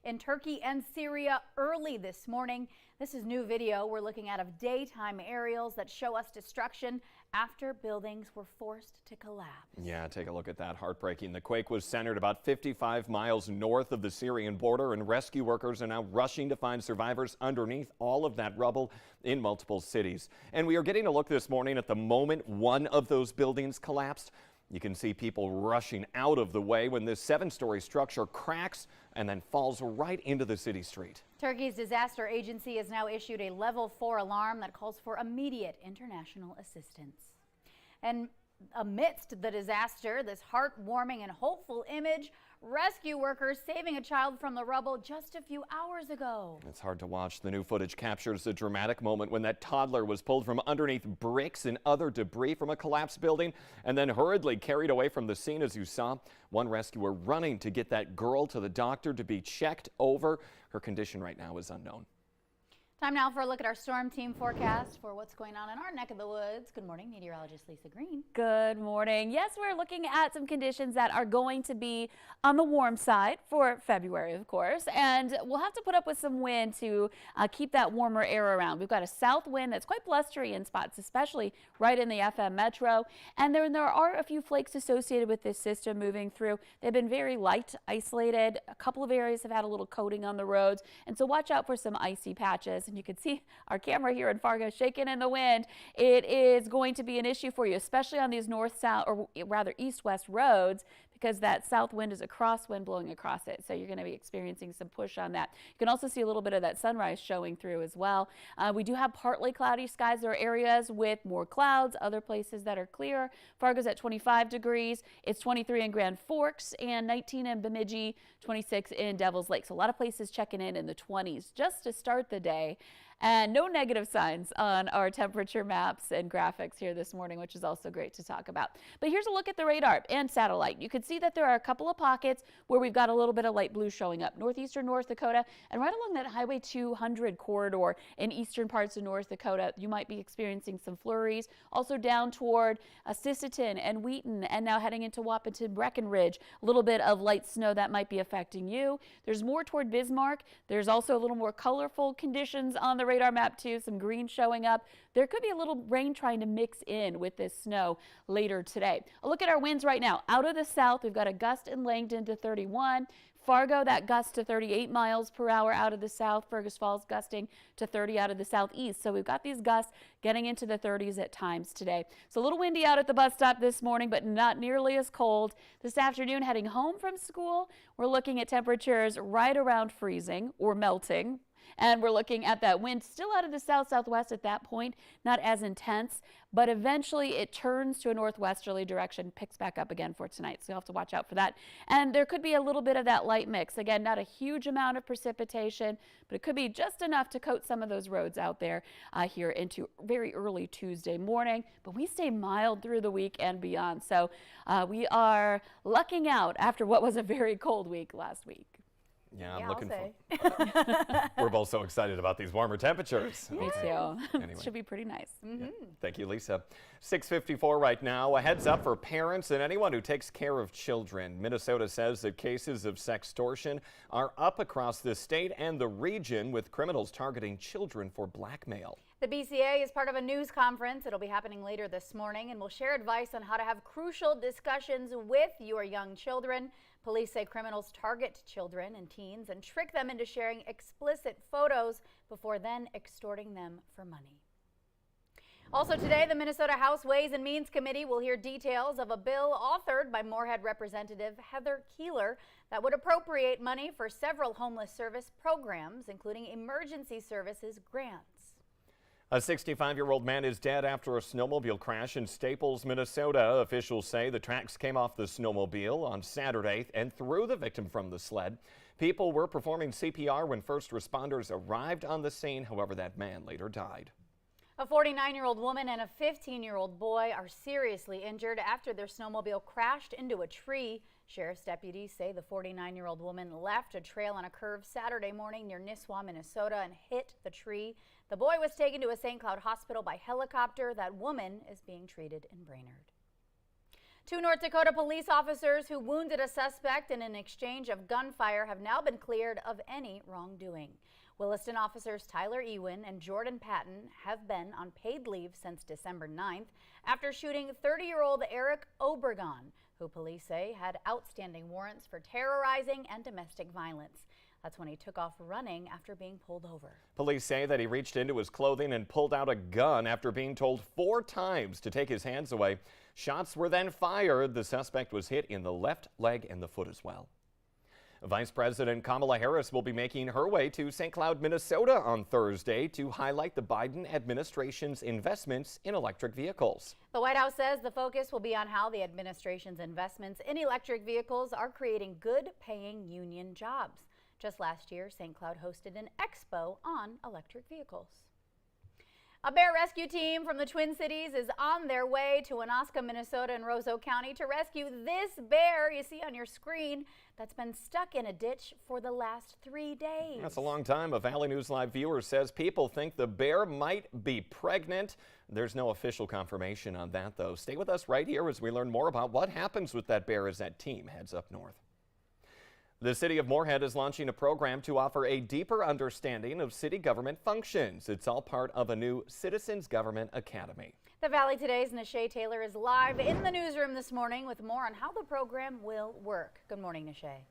in Turkey and Syria early this morning. This is new video we're looking at of daytime aerials that show us destruction after buildings were forced to collapse. Yeah, take a look at that. Heartbreaking. The quake was centered about 55 miles north of the Syrian border, and rescue workers are now rushing to find survivors underneath all of that rubble in multiple cities. And we are getting a look this morning at the moment one of those buildings collapsed. You can see people rushing out of the way when this 7-story structure cracks and then falls right into the city street. Turkey's disaster agency has now issued a level 4 alarm that calls for immediate international assistance. And amidst the disaster, this heartwarming and hopeful image, rescue workers saving a child from the rubble just a few hours ago. It's hard to watch. The new footage captures a dramatic moment when that toddler was pulled from underneath bricks and other debris from a collapsed building and then hurriedly carried away from the scene, as you saw. One rescuer running to get that girl to the doctor to be checked over. Her condition right now is unknown. Time now for a look at our storm team forecast for what's going on in our neck of the woods. Good morning, meteorologist Lisa Green. Good morning. Yes, we're looking at some conditions that are going to be on the warm side for February, of course, and we'll have to put up with some wind to keep that warmer air around. We've got a south wind that's quite blustery in spots, especially right in the FM metro, and there are a few flakes associated with this system moving through. They've been very light, isolated. A couple of areas have had a little coating on the roads, and so watch out for some icy patches. And you can see our camera here in Fargo shaking in the wind. It is going to be an issue for you, especially on these north-south, or rather east-west roads, because that south wind is a crosswind blowing across it. So you're going to be experiencing some push on that. You can also see a little bit of that sunrise showing through as well. We do have partly cloudy skies. There are areas with more clouds, other places that are clear. Fargo's at 25 degrees. It's 23 in Grand Forks and 19 in Bemidji, 26 in Devil's Lake. So a lot of places checking in the 20s just to start the day. And no negative signs on our temperature maps and graphics here this morning, which is also great to talk about. But here's a look at the radar and satellite. You can see that there are a couple of pockets where we've got a little bit of light blue showing up. Northeastern North Dakota and right along that Highway 200 corridor in eastern parts of North Dakota, you might be experiencing some flurries. Also down toward Sisseton and Wheaton, and now heading into Wahpeton, Breckenridge, a little bit of light snow that might be affecting you. There's more toward Bismarck. There's also a little more colorful conditions on the radar map too, some green showing up. There could be a little rain trying to mix in with this snow later today. A look at our winds right now. Out of the south, we've got a gust in Langdon to 31. Fargo, that gust to 38 miles per hour out of the south. Fergus Falls gusting to 30 out of the southeast. So we've got these gusts getting into the 30s at times today. So a little windy out at the bus stop this morning, but not nearly as cold. This afternoon, heading home from school, we're looking at temperatures right around freezing or melting. And we're looking at that wind still out of the south-southwest at that point, not as intense, but eventually it turns to a northwesterly direction, picks back up again for tonight. So you'll have to watch out for that. And there could be a little bit of that light mix. Again, not a huge amount of precipitation, but it could be just enough to coat some of those roads out there here into very early Tuesday morning. But we stay mild through the week and beyond. So we are lucking out after what was a very cold week last week. Yeah, I'm looking for. We're both so excited about these warmer temperatures. Me too. Anyway. Should be pretty nice. Yeah. Thank you, Lisa. 6:54 right now. A heads up for parents and anyone who takes care of children. Minnesota says that cases of sextortion are up across the state and the region, with criminals targeting children for blackmail. The BCA is part of a news conference. It'll be happening later this morning, and will share advice on how to have crucial discussions with your young children. Police say criminals target children and teens and trick them into sharing explicit photos before then extorting them for money. Also today, the Minnesota House Ways and Means Committee will hear details of a bill authored by Moorhead Representative Heather Keeler that would appropriate money for several homeless service programs, including emergency services grants. A 65-year-old man is dead after a snowmobile crash in Staples, Minnesota. Officials say the tracks came off the snowmobile on Saturday and threw the victim from the sled. People were performing CPR when first responders arrived on the scene. However, that man later died. A 49-year-old woman and a 15-year-old boy are seriously injured after their snowmobile crashed into a tree. Sheriff's deputies say the 49-year-old woman left a trail on a curve Saturday morning near Nisswa, Minnesota, and hit the tree. The boy was taken to a St. Cloud hospital by helicopter. That woman is being treated in Brainerd. Two North Dakota police officers who wounded a suspect in an exchange of gunfire have now been cleared of any wrongdoing. Williston officers Tyler Ewin and Jordan Patton have been on paid leave since December 9th after shooting 30-year-old Eric Obregon, who police say had outstanding warrants for terrorizing and domestic violence. That's when he took off running after being pulled over. Police say that he reached into his clothing and pulled out a gun after being told 4 times to take his hands away. Shots were then fired. The suspect was hit in the left leg and the foot as well. Vice President Kamala Harris will be making her way to St. Cloud, Minnesota on Thursday to highlight the Biden administration's investments in electric vehicles. The White House says the focus will be on how the administration's investments in electric vehicles are creating good-paying union jobs. Just last year, St. Cloud hosted an expo on electric vehicles. A bear rescue team from the Twin Cities is on their way to Onaska, Minnesota and Roseau County to rescue this bear you see on your screen that's been stuck in a ditch for the last 3 days. That's a long time. A Valley News Live viewer says people think the bear might be pregnant. There's no official confirmation on that, though. Stay with us right here as we learn more about what happens with that bear as that team heads up north. The City of Moorhead is launching a program to offer a deeper understanding of city government functions. It's all part of a new Citizens Government Academy. The Valley Today's Nishay Taylor is live in the newsroom this morning with more on how the program will work. Good morning, Nishay.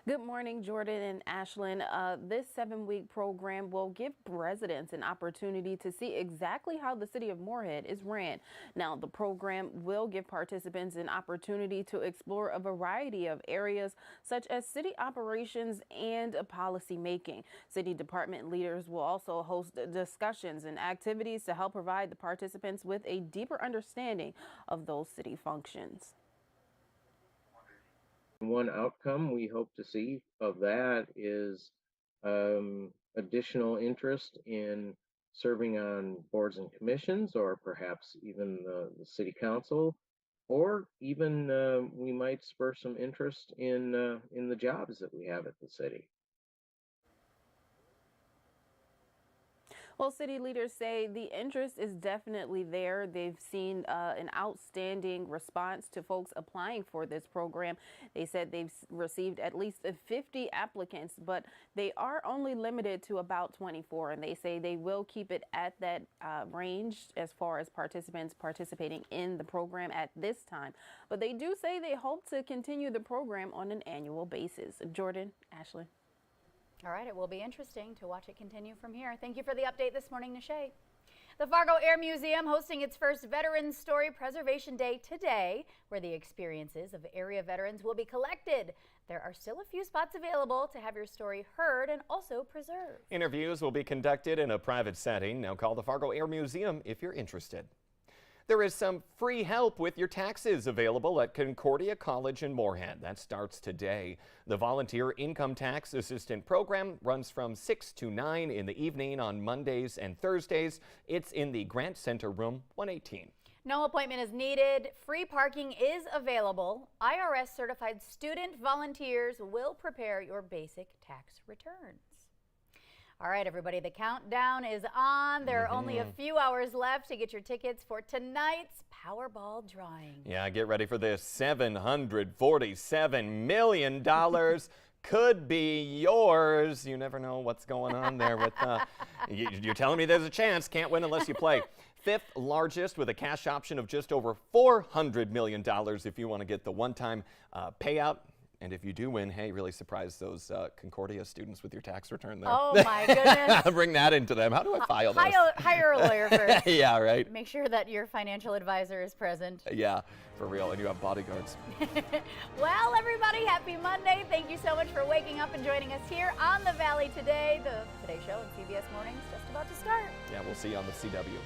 Good morning, Jordan and Ashlyn. This 7-week program will give residents an opportunity to see exactly how the city of Moorhead is ran. Now, the program will give participants an opportunity to explore a variety of areas such as city operations and policy making. City department leaders will also host discussions and activities to help provide the participants with a deeper understanding of those city functions. One outcome we hope to see of that is additional interest in serving on boards and commissions, or perhaps even the city council, or even we might spur some interest in the jobs that we have at the city. Well, city leaders say the interest is definitely there. They've seen an outstanding response to folks applying for this program. They said they've received at least 50 applicants, but they are only limited to about 24. And they say they will keep it at that range as far as participants participating in the program at this time. But they do say they hope to continue the program on an annual basis. Jordan, Ashley. All right, it will be interesting to watch it continue from here. Thank you for the update this morning, Nishay. The Fargo Air Museum hosting its first Veterans Story Preservation Day today, where the experiences of area veterans will be collected. There are still a few spots available to have your story heard and also preserved. Interviews will be conducted in a private setting. Now call the Fargo Air Museum if you're interested. There is some free help with your taxes available at Concordia College in Moorhead. That starts today. The Volunteer Income Tax Assistant Program runs from 6 to 9 in the evening on Mondays and Thursdays. It's in the Grant Center Room 118. No appointment is needed. Free parking is available. IRS certified student volunteers will prepare your basic tax returns. All right, everybody, the countdown is on. There are only a few hours left to get your tickets for tonight's Powerball drawing. Yeah, get ready for this. $747 million could be yours. You never know what's going on there with you're telling me there's a chance. Can't win unless you play. 5th largest with a cash option of just over $400 million if you want to get the one-time payout. And if you do win, hey, really surprise those Concordia students with your tax return there. Oh, my goodness. Bring that into them. How do I file this? Hire a lawyer first. Yeah, right. Make sure that your financial advisor is present. Yeah, for real. And you have bodyguards. Well, everybody, happy Monday. Thank you so much for waking up and joining us here on the Valley Today. The Today Show and CBS Mornings just about to start. Yeah, we'll see you on the CW.